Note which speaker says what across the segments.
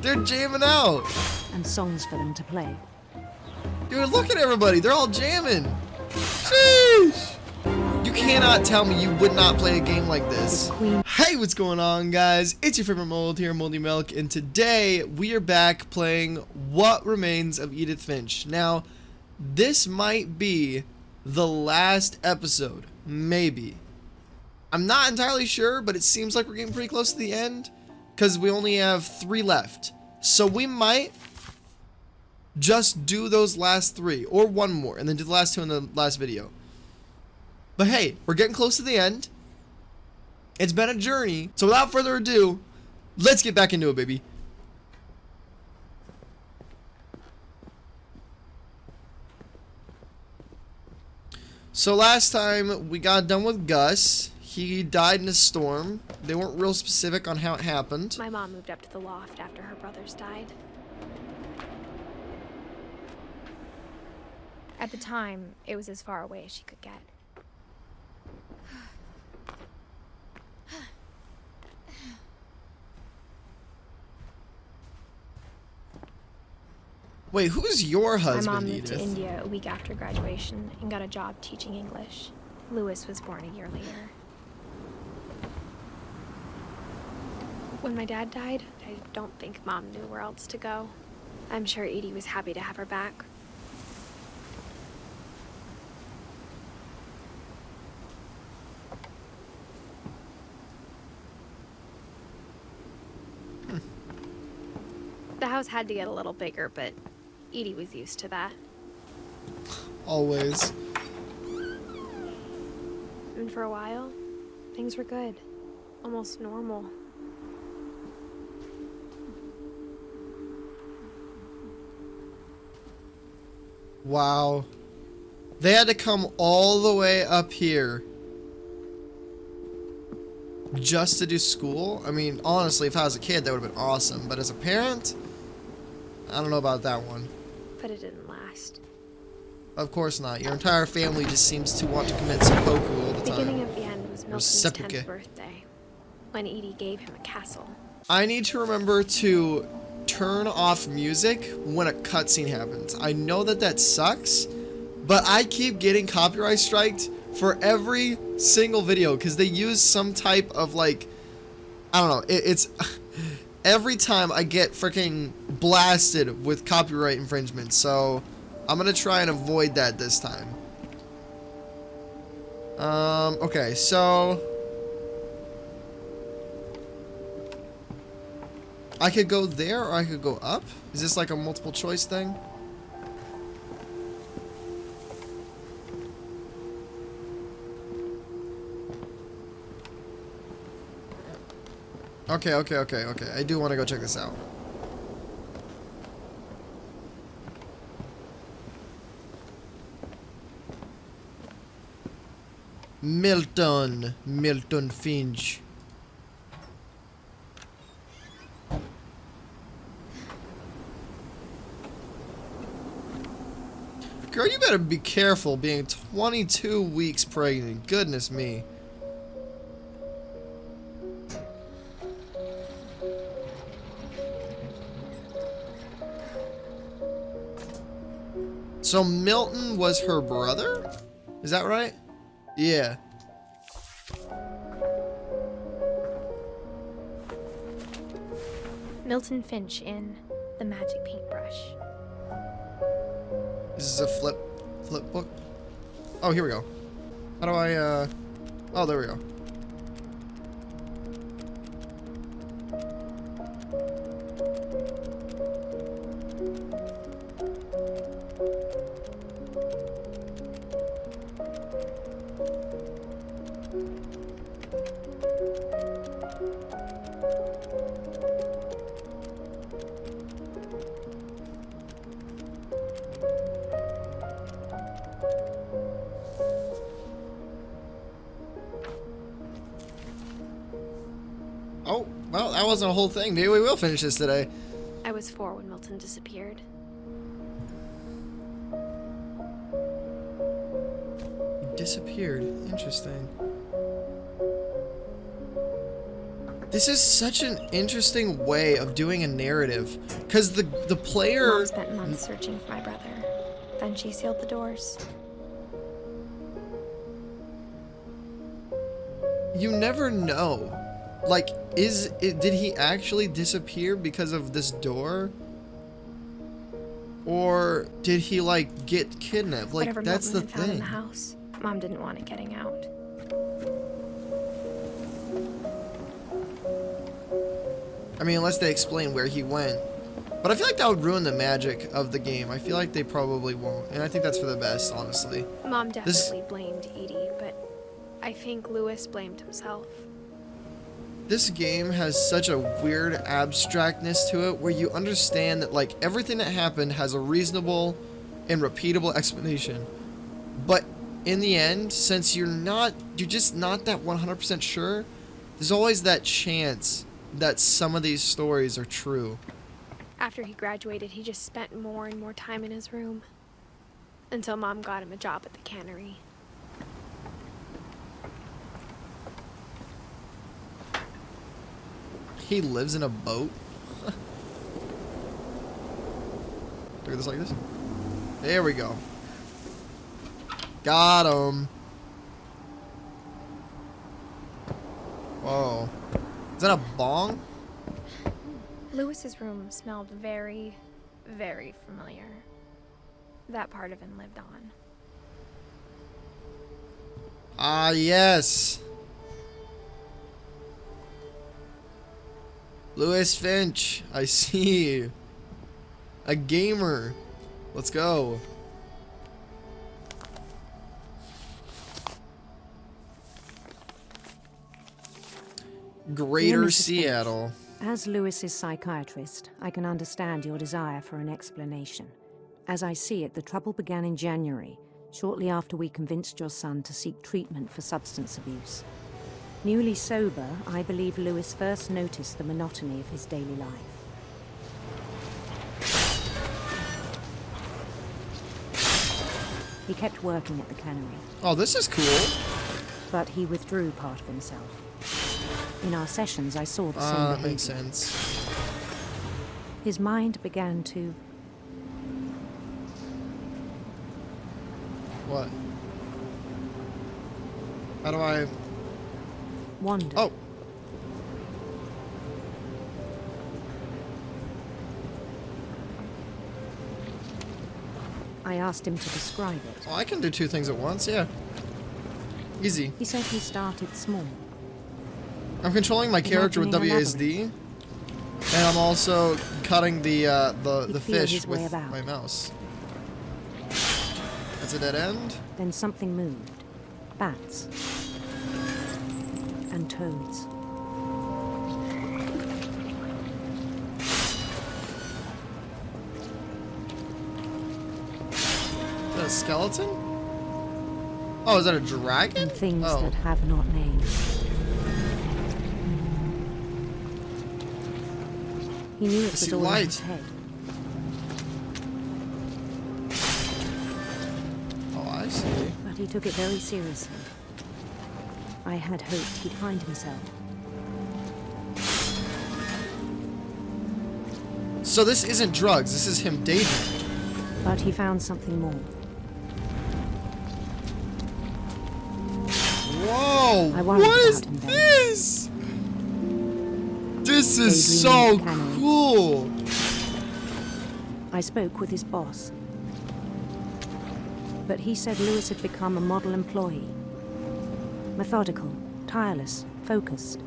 Speaker 1: They're jamming out.
Speaker 2: And songs for them to play.
Speaker 1: Dude, look at everybody. They're all jamming. Sheesh. You cannot tell me you would not play a game like this. Hey, what's going on, guys? It's your favorite mold here, Moldy Milk, and today we are back playing What Remains of Edith Finch. Now, this might be the last episode. Maybe. I'm not entirely sure, but it seems like we're getting pretty close to the end because we only have 3 left. So we might just do those last 3 or 1 more and then do the last 2 in the last video. But hey, we're getting close to the end. It's been a journey. So without further ado, let's get back into it, baby. So last time we got done with Gus. He died in a storm. They weren't real specific on how it happened.
Speaker 3: My mom moved up to the loft after her brothers died. At the time, it was as far away as she could get.
Speaker 1: Wait, who's your husband,
Speaker 3: My mom moved
Speaker 1: Edith?
Speaker 3: to India a week after graduation and got a job teaching English. Louis was born a year later. When my dad died, I don't think Mom knew where else to go. I'm sure Edie was happy to have her back. The house had to get a little bigger, but Edie was used to that.
Speaker 1: Always.
Speaker 3: And for a while, things were good. Almost normal.
Speaker 1: Wow. They had to come all the way up here just to do school? I mean, honestly, if I was a kid, that would have been awesome. But as a parent, I don't know about that one.
Speaker 3: But it didn't last.
Speaker 1: Of course not. Your entire family just seems to want to commit seppuku all the
Speaker 3: The beginning
Speaker 1: time.
Speaker 3: of the end was Milton's
Speaker 1: seppuku.
Speaker 3: 10th birthday, when Edie gave him a castle.
Speaker 1: I need to remember to turn off music when a cutscene happens. I know that that sucks, but I keep getting copyright striked for every single video because they use some type of, like, I don't know, it's every time I get freaking blasted with copyright infringement, so I'm gonna try and avoid that this time. Okay, so I could go there or I could go up? Is this like a multiple choice thing? Okay. I do want to go check this out. Milton Finch. Girl, you better be careful being 22 weeks pregnant. Goodness me. So Milton was her brother? Is that right? Yeah.
Speaker 3: Milton Finch in The Magic Paintbrush.
Speaker 1: This is a flip book. Oh, here we go. How do I, oh, there we go. Oh, well, that wasn't a whole thing. Maybe we will finish this today.
Speaker 3: I was 4 when Milton disappeared.
Speaker 1: He disappeared. Interesting. This is such an interesting way of doing a narrative, because the player.
Speaker 3: Mom spent months searching for my brother. Then she sealed the doors.
Speaker 1: You never know. Like, did he actually disappear because of this door? Or did he, like, get kidnapped? Like,
Speaker 3: Whatever
Speaker 1: that's the
Speaker 3: Milton had found in
Speaker 1: thing.
Speaker 3: the house, Mom didn't want it getting out.
Speaker 1: I mean, unless they explain where he went. But I feel like that would ruin the magic of the game. I feel like they probably won't. And I think that's for the best, honestly.
Speaker 3: Mom definitely blamed Edie, but I think Lewis blamed himself.
Speaker 1: This game has such a weird abstractness to it where you understand that, like, everything that happened has a reasonable and repeatable explanation. But in the end, since you're just not that 100% sure, there's always that chance that some of these stories are true.
Speaker 3: After he graduated, he just spent more and more time in his room. Until Mom got him a job at the cannery.
Speaker 1: He lives in a boat? Look at this like this. There we go. Got him. Whoa. Is that a bong?
Speaker 3: Lewis's room smelled very, very familiar. That part of him lived on.
Speaker 1: Ah, yes. Lewis Finch, I see. A gamer. Let's go. Greater
Speaker 2: Mrs.
Speaker 1: Seattle.
Speaker 2: As Lewis's psychiatrist, I can understand your desire for an explanation. As I see it, the trouble began in January, shortly after we convinced your son to seek treatment for substance abuse. Newly sober, I believe Lewis first noticed the monotony of his daily life. He kept working at the cannery.
Speaker 1: Oh, this is cool.
Speaker 2: But he withdrew part of himself. In our sessions, I saw the same behavior.
Speaker 1: Makes sense.
Speaker 2: His mind began to...
Speaker 1: What? How do I...
Speaker 2: wander.
Speaker 1: Oh.
Speaker 2: I asked him to describe it.
Speaker 1: Well, I can do two things at once, yeah. Easy.
Speaker 2: He said he started small.
Speaker 1: I'm controlling my character with
Speaker 2: Imagining a
Speaker 1: WASD, and I'm also cutting the
Speaker 2: He'd feel
Speaker 1: fish
Speaker 2: his way
Speaker 1: with
Speaker 2: about.
Speaker 1: my mouse. That's a dead end.
Speaker 2: Then something moved. Bats. And toads.
Speaker 1: Is that a skeleton? Oh, is that a dragon?
Speaker 2: And things
Speaker 1: Oh.
Speaker 2: that have not names. He knew it was
Speaker 1: see
Speaker 2: all in
Speaker 1: light.
Speaker 2: his head.
Speaker 1: Oh, I see.
Speaker 2: But he took it very seriously. I had hoped he'd find himself.
Speaker 1: So this isn't drugs. This is him daydreaming.
Speaker 2: But he found something more.
Speaker 1: Whoa!
Speaker 2: I worried
Speaker 1: What is
Speaker 2: about him then.
Speaker 1: this? This is so
Speaker 2: Daydreaming cannery.
Speaker 1: cool.
Speaker 2: I spoke with his boss. But he said Lewis had become a model employee. Methodical, tireless, focused.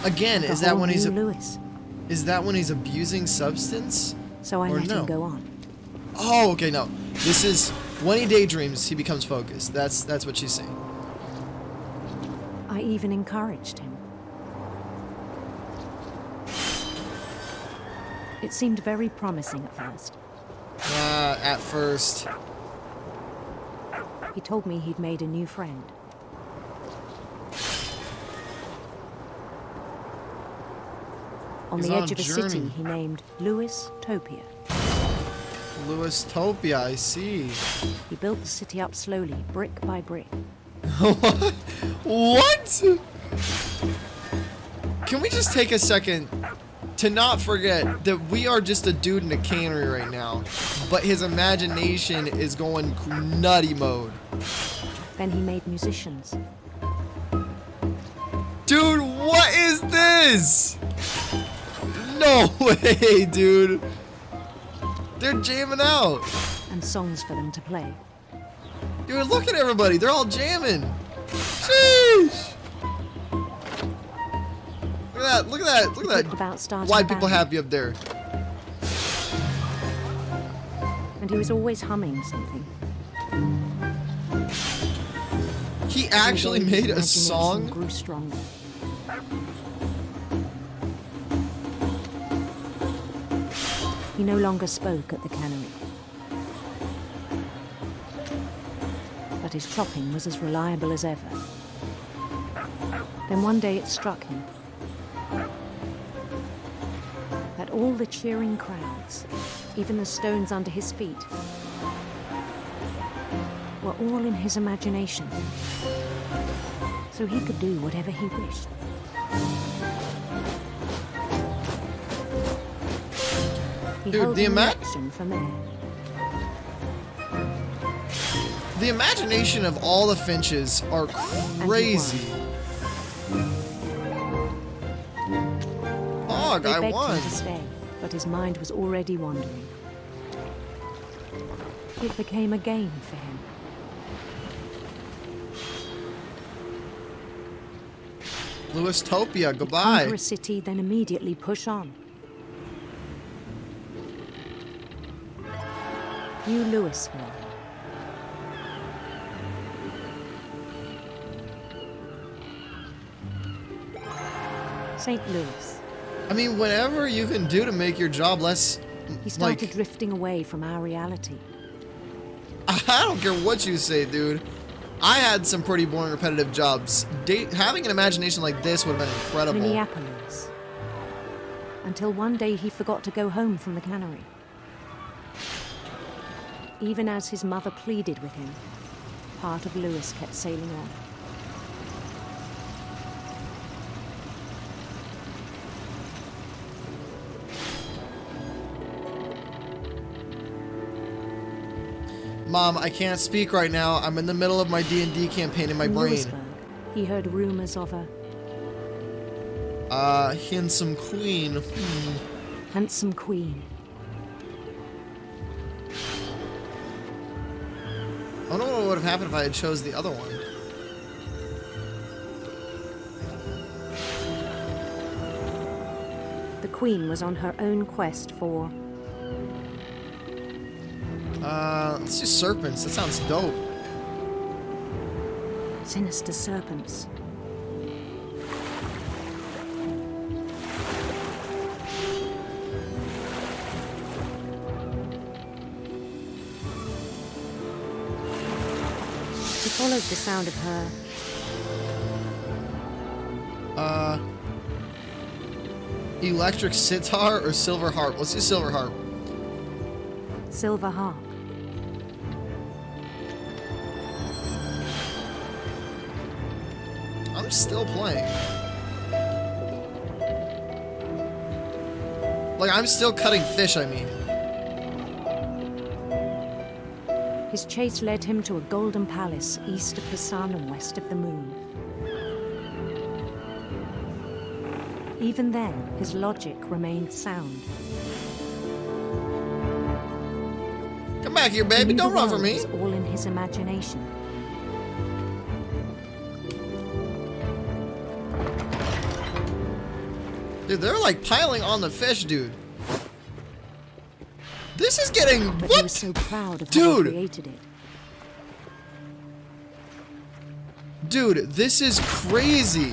Speaker 1: Again,
Speaker 2: Like a
Speaker 1: is that
Speaker 2: whole
Speaker 1: when he's
Speaker 2: new Lewis.
Speaker 1: is that when he's abusing substance?
Speaker 2: So I
Speaker 1: Or
Speaker 2: let
Speaker 1: no?
Speaker 2: him go on.
Speaker 1: Oh, okay, no. This is when he daydreams, he becomes focused. That's what she's saying.
Speaker 2: I even encouraged him. It seemed very promising at first.
Speaker 1: At first.
Speaker 2: He told me he'd made a new friend. On
Speaker 1: He's
Speaker 2: the
Speaker 1: on
Speaker 2: edge
Speaker 1: a
Speaker 2: of a city
Speaker 1: journey.
Speaker 2: he named Lewis Topia.
Speaker 1: Lewis Topia, I see.
Speaker 2: He built the city up slowly, brick by brick.
Speaker 1: What? Can we just take a second to not forget that we are just a dude in a cannery right now, but his imagination is going nutty mode.
Speaker 2: Then he made musicians.
Speaker 1: Dude, what is this? No way, dude. They're jamming out.
Speaker 2: And songs for them to play.
Speaker 1: Dude, look at everybody. They're all jamming. Sheesh. Look at that. Look at that. Look at that. Why people happy up there?
Speaker 2: And he was always humming something.
Speaker 1: He actually made a song?
Speaker 2: Grew stronger. He no longer spoke at the cannery. But his chopping was as reliable as ever. Then one day it struck him that all the cheering crowds, even the stones under his feet, were all in his imagination. So he could do whatever he wished. He held an election for mayor.
Speaker 1: The imagination of all the Finches are crazy. Oh,
Speaker 2: They
Speaker 1: I
Speaker 2: begged
Speaker 1: won.
Speaker 2: him to stay, but his mind was already wandering. It became a game for him.
Speaker 1: Louistopia,
Speaker 2: He'd
Speaker 1: goodbye.
Speaker 2: conquer a city, then immediately push on. New Louisville. St. Louis.
Speaker 1: I mean, whatever you can do to make your job less,
Speaker 2: He started
Speaker 1: like,
Speaker 2: drifting away from our reality.
Speaker 1: I don't care what you say, dude. I had some pretty boring, repetitive jobs. Having an imagination like this would have been incredible.
Speaker 2: Minneapolis. Until one day he forgot to go home from the cannery. Even as his mother pleaded with him, part of Louis kept sailing on.
Speaker 1: Mom, I can't speak right now. I'm in the middle of my D&D campaign in my brain.
Speaker 2: Louisburg, he heard rumors of a
Speaker 1: handsome queen.
Speaker 2: handsome queen.
Speaker 1: I don't know what would have happened if I had chose the other one.
Speaker 2: The queen was on her own quest for
Speaker 1: Let's do serpents. That sounds dope.
Speaker 2: sinister serpents. He followed the sound of her
Speaker 1: Electric sitar or silver harp? Let's do silver harp.
Speaker 2: silver harp.
Speaker 1: I'm still playing. Like, I'm still cutting fish, I mean.
Speaker 2: His chase led him to a golden palace east of the sun and west of the moon. Even then, his logic remained sound.
Speaker 1: Come back here,
Speaker 2: He
Speaker 1: baby.
Speaker 2: knew
Speaker 1: Don't
Speaker 2: the
Speaker 1: run for
Speaker 2: world
Speaker 1: me.
Speaker 2: was all in his imagination.
Speaker 1: Dude, they're like piling on the fish, dude. This is getting...
Speaker 2: But
Speaker 1: what?
Speaker 2: he was so proud of how he
Speaker 1: Dude.
Speaker 2: created it.
Speaker 1: Dude, this is crazy.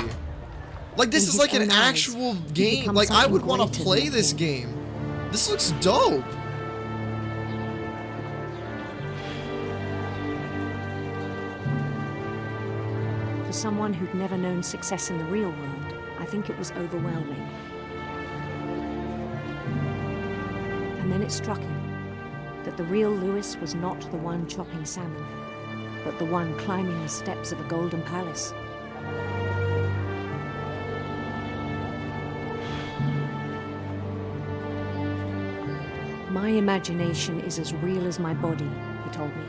Speaker 1: Like, this
Speaker 2: In
Speaker 1: is
Speaker 2: his
Speaker 1: like an
Speaker 2: own eyes,
Speaker 1: actual
Speaker 2: he
Speaker 1: game.
Speaker 2: becomes
Speaker 1: Like, I
Speaker 2: something
Speaker 1: would want to
Speaker 2: greater
Speaker 1: play
Speaker 2: than
Speaker 1: this
Speaker 2: him.
Speaker 1: game. This looks dope.
Speaker 2: For someone who'd never known success in the real world, I think it was overwhelming. And then it struck him that the real Louis was not the one chopping salmon. but the one climbing the steps of a golden palace. My imagination is as real as my body, he told me.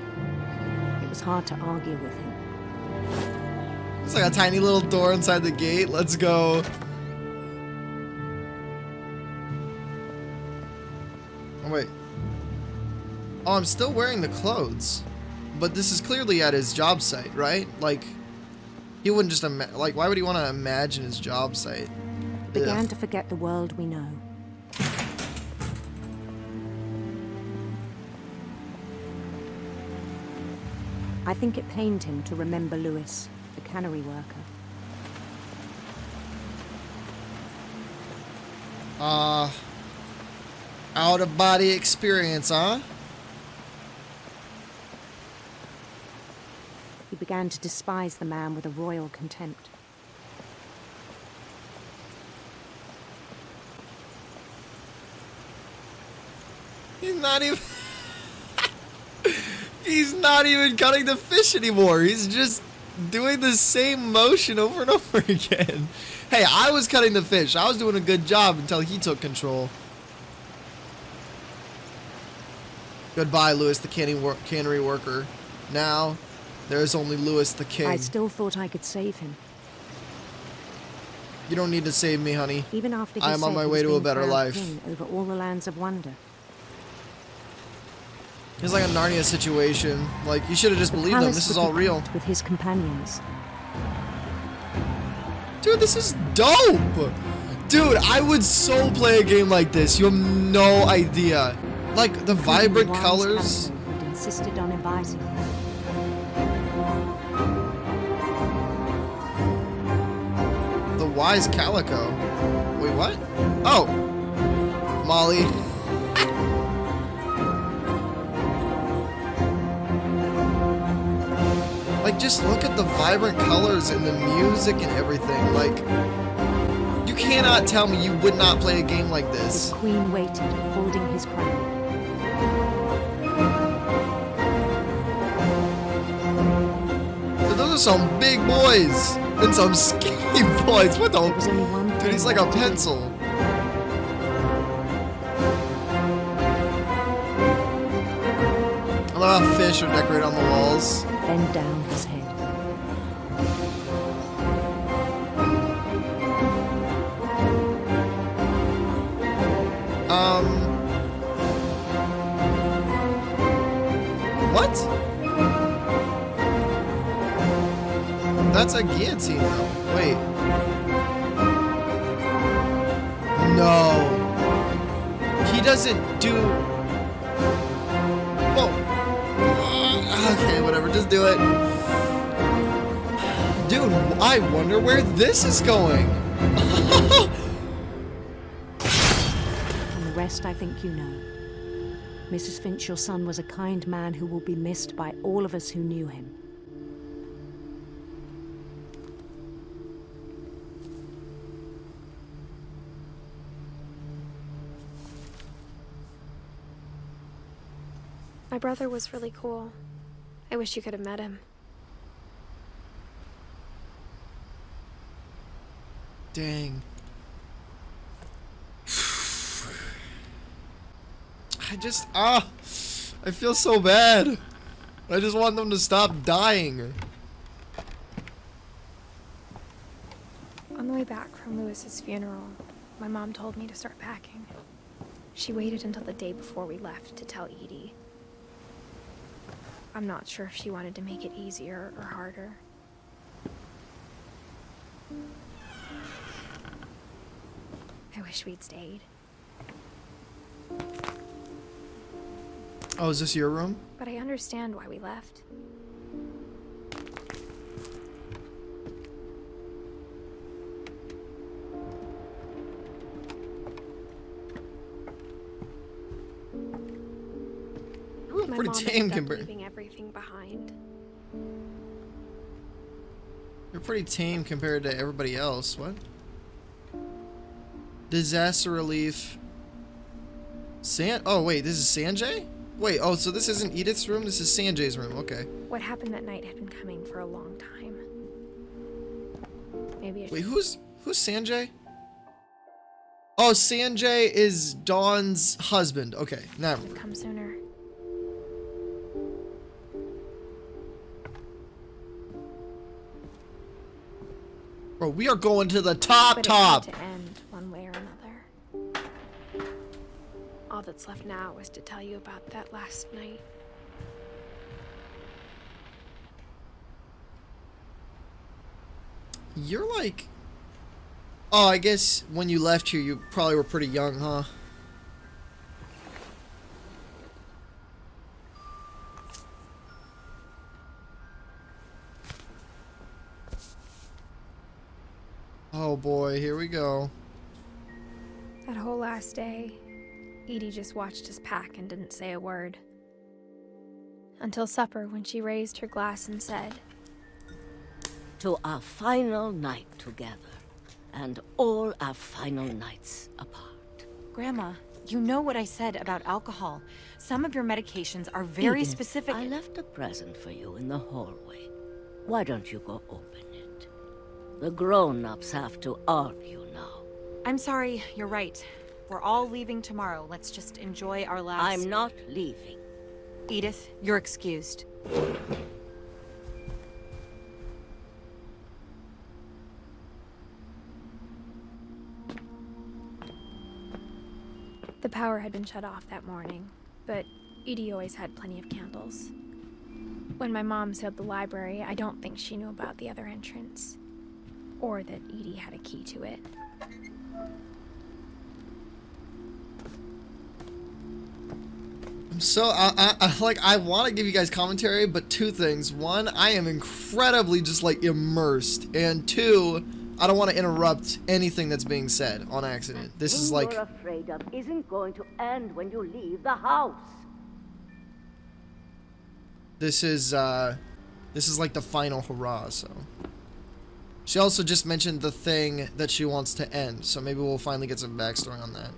Speaker 2: It was hard to argue with him.
Speaker 1: It's like a tiny little door inside the gate. Let's go. Oh, wait. Oh, I'm still wearing the clothes. But this is clearly at his job site, right? Like, he wouldn't just like, why would he want to imagine his job site?
Speaker 2: Began to forget the world we know. I think it pained him to remember Lewis, the cannery worker.
Speaker 1: Out-of-body experience, huh?
Speaker 2: He began to despise the man with a royal contempt.
Speaker 1: He's not even... He's not even cutting the fish anymore. He's just doing the same motion over and over again. Hey, I was cutting the fish. I was doing a good job until he took control. Goodbye, Lewis, the cannery worker. Now, there's only Lewis, the king.
Speaker 2: I still thought I could save him.
Speaker 1: You don't need to save me, honey.
Speaker 2: Even after he
Speaker 1: I am on
Speaker 2: said
Speaker 1: my
Speaker 2: he
Speaker 1: way
Speaker 2: was
Speaker 1: to a
Speaker 2: being
Speaker 1: better
Speaker 2: crowned
Speaker 1: life.
Speaker 2: king over all the lands of wonder.
Speaker 1: It's like a Narnia situation. Like, you should have just
Speaker 2: The
Speaker 1: believed him.
Speaker 2: palace
Speaker 1: This is
Speaker 2: would
Speaker 1: all
Speaker 2: be
Speaker 1: real.
Speaker 2: packed with his companions.
Speaker 1: Dude, this is dope! Dude, I would so play a game like this. You have no idea. Like, the vibrant
Speaker 2: Wise
Speaker 1: colors.
Speaker 2: Calico had insisted on inviting him.
Speaker 1: The wise calico. Wait, what? Oh. Molly. Like, just look at the vibrant colors and the music and everything. Like, you cannot tell me you would not play a game like
Speaker 2: His
Speaker 1: this.
Speaker 2: queen waited, holding his crown.
Speaker 1: But those are some big boys and some skinny boys. What
Speaker 2: There was
Speaker 1: the?
Speaker 2: only one
Speaker 1: Dude,
Speaker 2: thing
Speaker 1: he's like a
Speaker 2: left to do.
Speaker 1: pencil. I love how fish are decorated on the walls.
Speaker 2: Bend down his head.
Speaker 1: What? That's a guillotine, though. Wait. No. He doesn't do... Whoa. Okay, whatever. Just do it. Dude, I wonder where this is going.
Speaker 2: And the rest I think you know. Mrs. Finch, your son was a kind man who will be missed by all of us who knew him.
Speaker 3: My brother was really cool. I wish you could have met him.
Speaker 1: Dang. I feel so bad. I just want them to stop dying.
Speaker 3: On the way back from Lewis's funeral, my mom told me to start packing. She waited until the day before we left to tell Edie. I'm not sure if she wanted to make it easier or harder. I wish we'd stayed.
Speaker 1: Oh, is this your room?
Speaker 3: But I understand why we left.
Speaker 1: You're
Speaker 3: My
Speaker 1: pretty
Speaker 3: mom
Speaker 1: tame
Speaker 3: ended up
Speaker 1: compared.
Speaker 3: leaving everything behind.
Speaker 1: You're pretty tame compared to everybody else. What? Disaster relief. Oh wait, this is Sanjay? Wait, oh, so this isn't Edith's room? This is Sanjay's room, okay.
Speaker 3: What happened that night had been coming for a long time. Maybe I
Speaker 1: Wait, who's Sanjay? Oh, Sanjay is Dawn's husband. Okay, now
Speaker 3: should come sooner.
Speaker 1: bro, we are going to the top.
Speaker 3: But it had to end one way or another. All that's left now is to tell you about that last night.
Speaker 1: You're like... Oh, I guess when you left here, you probably were pretty young, huh? Oh boy, here we go.
Speaker 3: That whole last day, Edie just watched us pack and didn't say a word. Until supper, when she raised her glass and said,
Speaker 4: "To our final night together, and all our final nights apart."
Speaker 5: Grandma, you know what I said about alcohol. Some of your medications are very
Speaker 4: Edith,
Speaker 5: specific.
Speaker 4: I left a present for you in the hallway. Why don't you go open it? The grown-ups have to argue now.
Speaker 5: I'm sorry, you're right. We're all leaving tomorrow. Let's just enjoy our last...
Speaker 4: I'm not leaving.
Speaker 5: Edith, you're excused.
Speaker 3: the power had been shut off that morning, but Edie always had plenty of candles. When my mom sealed the library, I don't think she knew about the other entrance, or that Edie had a key to it.
Speaker 1: So I want to give you guys commentary, but two things. One, I am incredibly just like immersed, and two, I don't want to interrupt anything that's being said on accident. This is like
Speaker 4: you're afraid of isn't going to end when you leave the house.
Speaker 1: this is like the final hurrah. So she also just mentioned the thing that she wants to end, so maybe we'll finally get some backstory on that.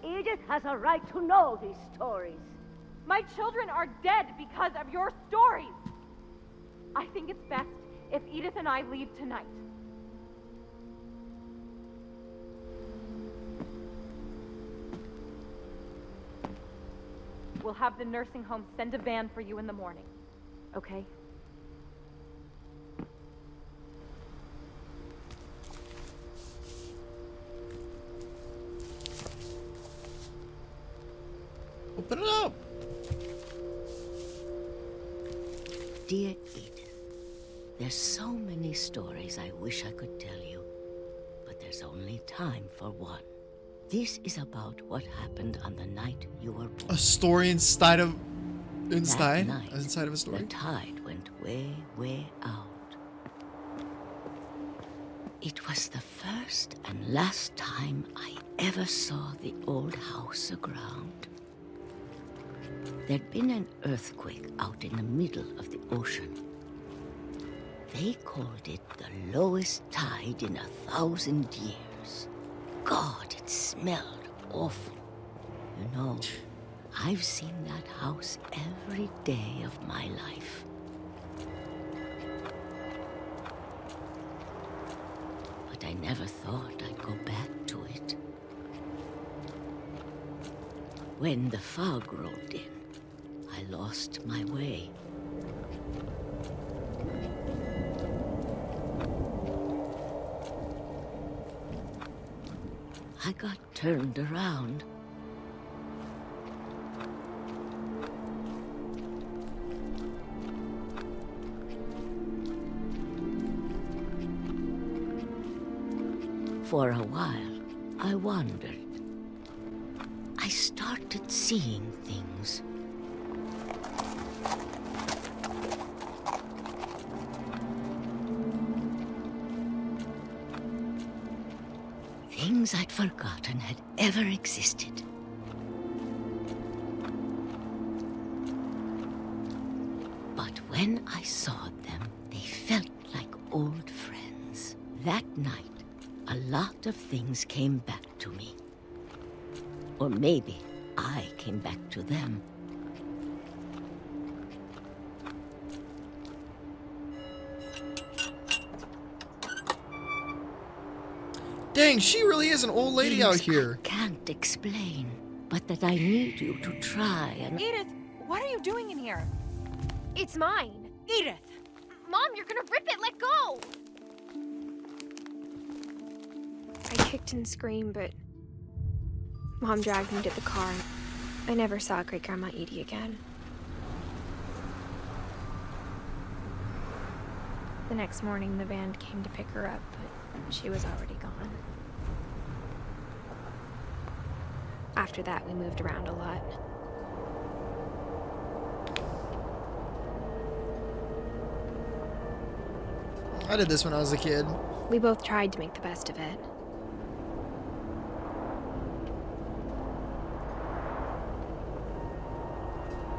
Speaker 4: Edith has a right to know these stories.
Speaker 6: My children are dead because of your stories. I think it's best if Edith and I leave tonight. We'll have the nursing home send a van for you in the morning, okay?
Speaker 1: Open it up.
Speaker 4: Dear Edith, there's so many stories I wish I could tell you, but there's only time for one. This is about what happened on the night you were born.
Speaker 1: A story inside of
Speaker 4: That night,
Speaker 1: inside of a story.
Speaker 4: the tide went way, way out. It was the first and last time I ever saw the old house aground. There'd been an earthquake out in the middle of the ocean. They called it the lowest tide in 1,000 years. God, it smelled awful. You know, I've seen that house every day of my life. But I never thought I'd go back to it. When the fog rolled in, I lost my way. I got turned around. For a while, I wandered. I started seeing things. Things I'd forgotten had ever existed. But when I saw them, they felt like old friends. That night, a lot of things came back to me. Or maybe I came back to them.
Speaker 1: Dang, she really is an old lady out
Speaker 4: Things
Speaker 1: here.
Speaker 4: I can't explain, but that I need you to try and...
Speaker 5: Edith, what are you doing in here?
Speaker 3: It's mine.
Speaker 5: Edith!
Speaker 3: Mom, you're gonna rip it. Let go. I kicked and screamed, but Mom dragged me to the car. I never saw Great Grandma Edie again. The next morning, the van came to pick her up, but she was already gone. After that, we moved around a lot.
Speaker 1: I did this when I was a kid.
Speaker 3: We both tried to make the best of it.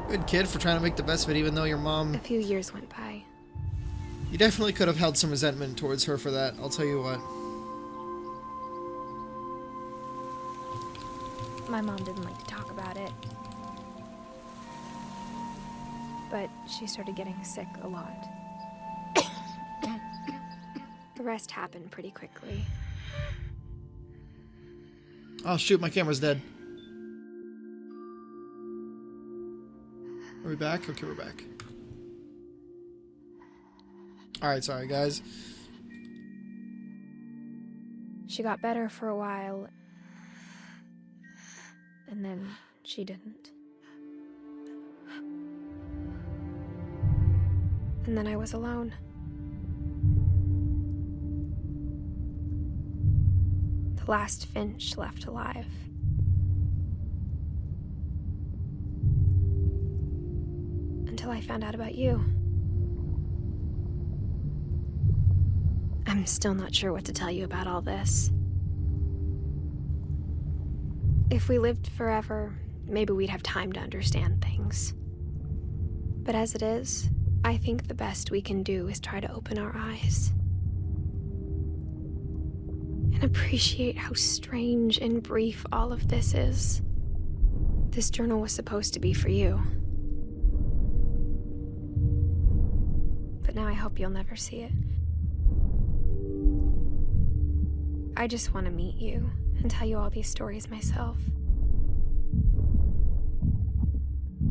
Speaker 1: Good kid for trying to make the best of it, even though your mom...
Speaker 3: A few years went by.
Speaker 1: You definitely could have held some resentment towards her for that, I'll tell you what.
Speaker 3: My mom didn't like to talk about it. But she started getting sick a lot. The rest happened pretty quickly.
Speaker 1: Oh shoot, my camera's dead. Are we back? Okay, we're back. Alright, sorry guys.
Speaker 3: She got better for a while, and then she didn't. And then I was alone. The last Finch left alive. Until I found out about you. I'm still not sure what to tell you about all this. If we lived forever, maybe we'd have time to understand things. But as it is, I think the best we can do is try to open our eyes. And appreciate how strange and brief all of this is. This journal was supposed to be for you. But now I hope you'll never see it. I just want to meet you and tell you all these stories myself.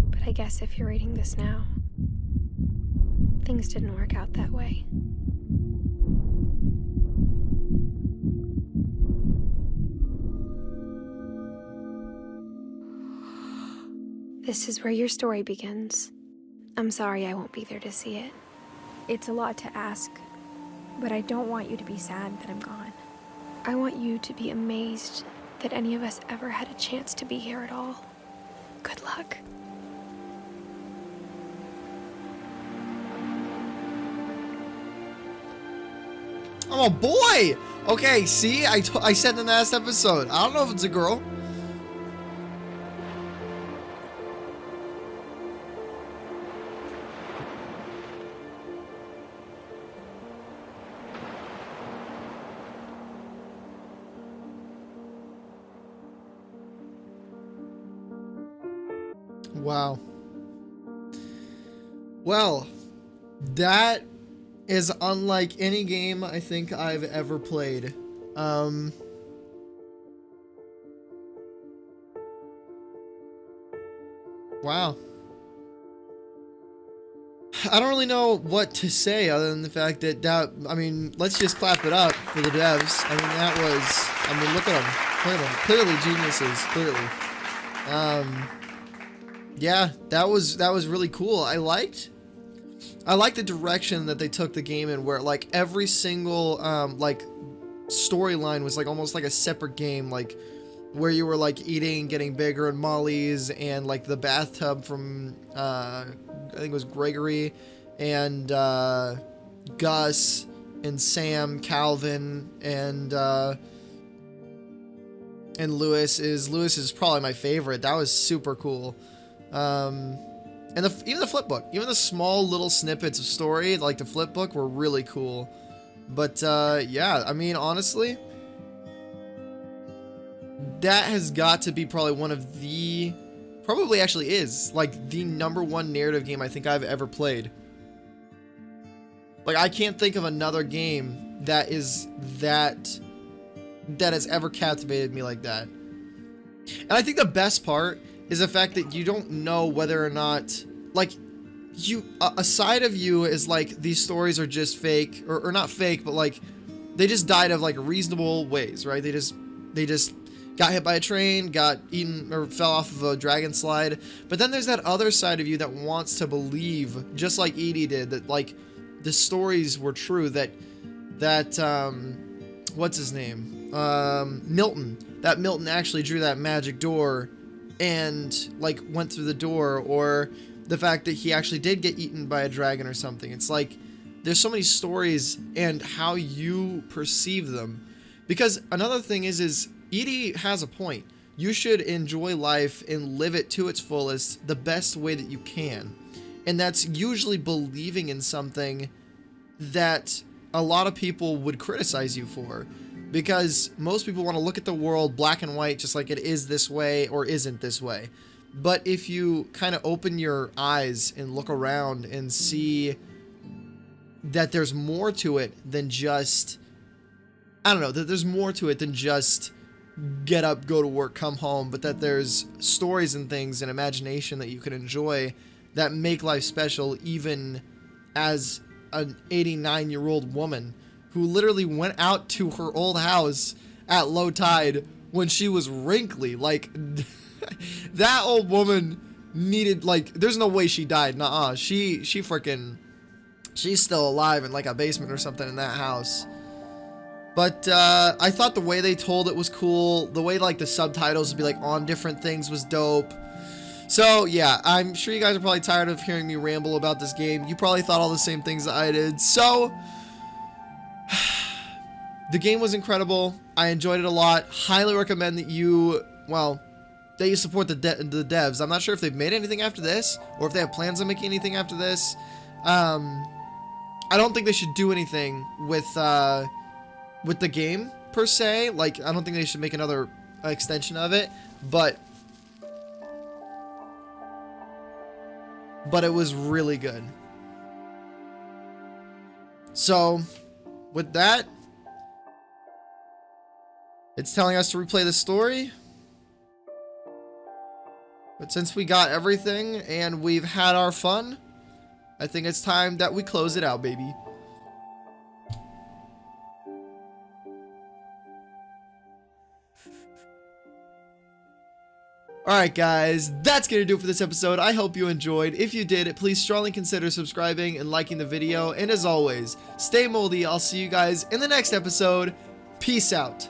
Speaker 3: But I guess if you're reading this now, things didn't work out that way. This is where your story begins. I'm sorry I won't be there to see it. It's a lot to ask, but I don't want you to be sad that I'm gone. I want you to be amazed that any of us ever had a chance to be here at all. Good luck.
Speaker 1: I'm a boy! Okay, see? I said in the last episode. I don't know if it's a girl. Wow. Well, that is unlike any game I think I've ever played. Wow. I don't really know what to say other than the fact that I mean, let's just clap it up for the devs. I mean, that was, I mean, look at them. Clearly geniuses, clearly. Yeah, that was really cool. I liked the direction that they took the game in, where like every single like storyline was like almost like a separate game, like where you were like eating, getting bigger, and Molly's, and like the bathtub from I think it was Gregory, and Gus, and Sam, Calvin, and Lewis is probably my favorite. That was super cool. And even the flip book, even the small little snippets of story, like the flip book, were really cool. But yeah, I mean, honestly, that has got to be probably one of the, probably actually is, like, the #1 narrative game I think I've ever played. Like, I can't think of another game that is that that has ever captivated me like that. And I think the best part is the fact that you don't know whether or not, like, a side of you is like, these stories are just fake, or not fake, but like, they just died of like reasonable ways, right? They just got hit by a train, got eaten, or fell off of a dragon slide. But then there's that other side of you that wants to believe, just like Edie did, that like the stories were true, that what's his name? Milton. That Milton actually drew that magic door and like went through the door, or the fact that he actually did get eaten by a dragon or something. It's like, there's so many stories and how you perceive them. Because another thing is Edie has a point. You should enjoy life and live it to its fullest the best way that you can. And that's usually believing in something that a lot of people would criticize you for. Because most people want to look at the world black and white, just like it is this way or isn't this way. But if you kind of open your eyes and look around and see that there's more to it than just, I don't know, that there's more to it than just get up, go to work, come home, but that there's stories and things and imagination that you can enjoy that make life special, even as an 89-year-old woman who literally went out to her old house at low tide when she was wrinkly. Like, that old woman needed, like, there's no way she died. Nuh-uh. She's still alive in like a basement or something in that house. But I thought the way they told it was cool. The way like the subtitles would be like on different things was dope. So yeah, I'm sure you guys are probably tired of hearing me ramble about this game. You probably thought all the same things that I did. So the game was incredible. I enjoyed it a lot. Highly recommend that you, well, that you support the devs. I'm not sure if they've made anything after this, or if they have plans on making anything after this. I don't think they should do anything with the game per se. Like, I don't think they should make another extension of it, but it was really good. So with that, it's telling us to replay the story. But since we got everything and we've had our fun, I think it's time that we close it out, baby. Alright guys, that's gonna do it for this episode. I hope you enjoyed. If you did, please strongly consider subscribing and liking the video. And as always, stay moldy. I'll see you guys in the next episode. Peace out.